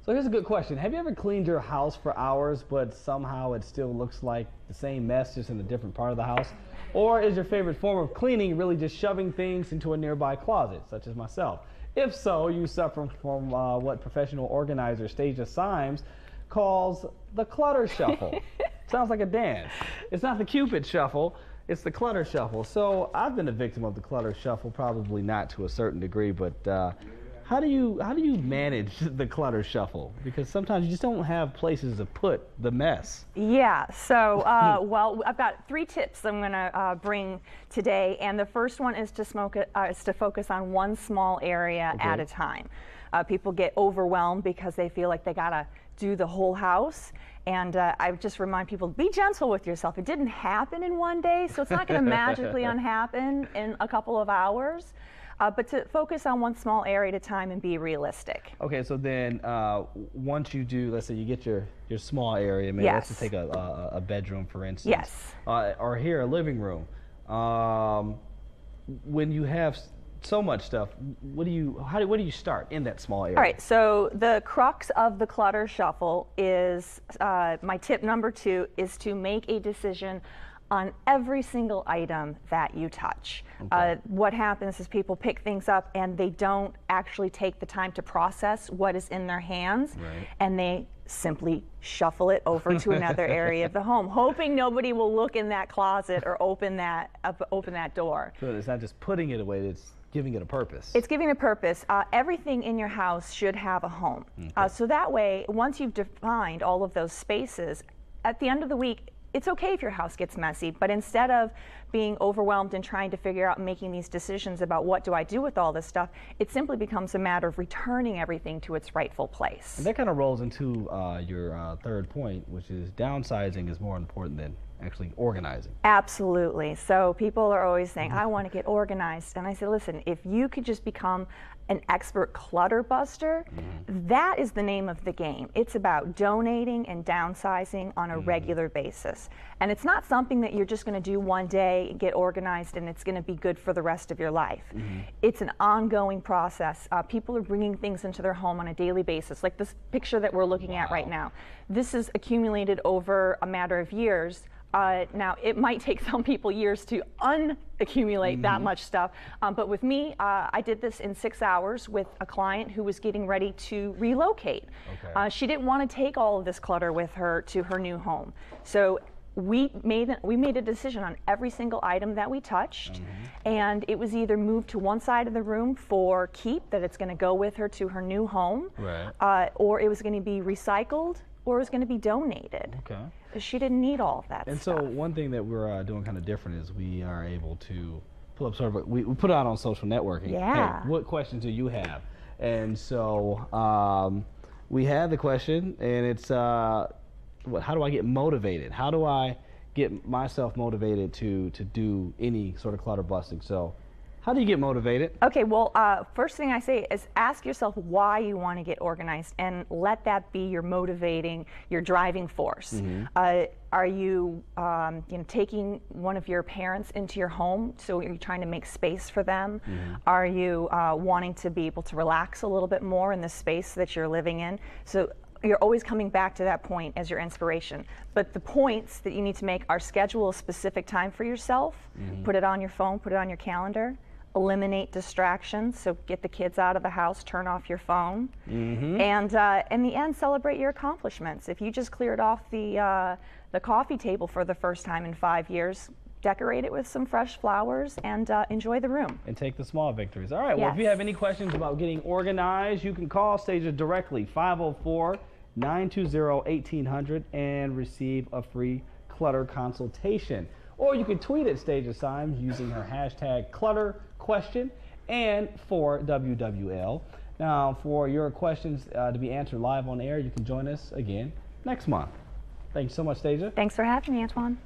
So here's a good question. Have you ever cleaned your house for hours, but somehow it still looks like the same mess, just in a different part of the house? Or is your favorite form of cleaning really just shoving things into a nearby closet, such as myself? If so, you suffer from what professional organizer Stasia Symes calls the clutter shuffle. Sounds like a dance. It's not the Cupid shuffle, it's the clutter shuffle. So I've been a victim of the clutter shuffle, probably not to a certain degree, but how do you manage the clutter shuffle? Because sometimes you just don't have places to put the mess. Yeah, so well, I've got 3 tips I'm going to bring today, and the first one is to focus on one small area at a time. People get overwhelmed because they feel like they gotta do the whole house, and I just remind people, be gentle with yourself. It didn't happen in one day, so it's not going to magically unhappen in a couple of hours. But to focus on one small area at a time and be realistic. Okay, so then once you do, let's say you get your small area, maybe let's just take a bedroom for instance. Yes. Or here, a living room. When you have so much stuff, where do you start in that small area? All right, so the crux of the clutter shuffle is, my tip number 2 is to make a decision on every single item that you touch. Okay. What happens is people pick things up and they don't actually take the time to process what is in their hands, and they simply shuffle it over to another area of the home, hoping nobody will look in that closet or open that door. So it's not just putting it away, it's giving it a purpose. It's giving it a purpose. Everything in your house should have a home. Okay. So that way, once you've defined all of those spaces, at the end of the week, it's okay if your house gets messy, but instead of being overwhelmed and trying to figure out and making these decisions about what do I do with all this stuff, it simply becomes a matter of returning everything to its rightful place. And that kind of rolls into your third point, which is downsizing is more important than actually organizing. Absolutely. So people are always saying, I want to get organized. And I say, listen, if you could just become an expert clutter buster, that is the name of the game. It's about donating and downsizing on a regular basis. And it's not something that you're just going to do one day and get organized and it's going to be good for the rest of your life. It's an ongoing process. People are bringing things into their home on a daily basis, like this picture that we're looking at right now. This is accumulated over a matter of years. Now, it might take some people years to unaccumulate that much stuff, but with me, I did this in 6 hours with a client who was getting ready to relocate. Okay. She didn't want to take all of this clutter with her to her new home. So we made a decision on every single item that we touched, and it was either moved to one side of the room for keep, that it's going to go with her to her new home, or it was going to be recycled, or it was going to be donated. Okay. She didn't need all of that stuff. So one thing that we're doing kind of different is we are able to pull up sort of we put it out on social networking. Yeah. Hey, what questions do you have? And so we had the question, and it's how do I get motivated? How do I get myself motivated to do any sort of clutter busting? So how do you get motivated? Okay, well, first thing I say is ask yourself why you want to get organized, and let that be your motivating, your driving force. Are you, taking one of your parents into your home, so you're trying to make space for them? Are you wanting to be able to relax a little bit more in the space that you're living in? So you're always coming back to that point as your inspiration. But the points that you need to make are schedule a specific time for yourself, put it on your phone, put it on your calendar, eliminate distractions, so get the kids out of the house, turn off your phone, and in the end, celebrate your accomplishments. If you just cleared off the coffee table for the first time in 5 years, decorate it with some fresh flowers and enjoy the room. And take the small victories. All right, well, if you have any questions about getting organized, you can call Stasia directly, 504-920-1800, and receive a free clutter consultation. Or you can tweet at Stasia Symes using her hashtag #ClutterQuestion and for WWL. Now, for your questions to be answered live on air, you can join us again next month. Thanks so much, Stasia. Thanks for having me, Antoine.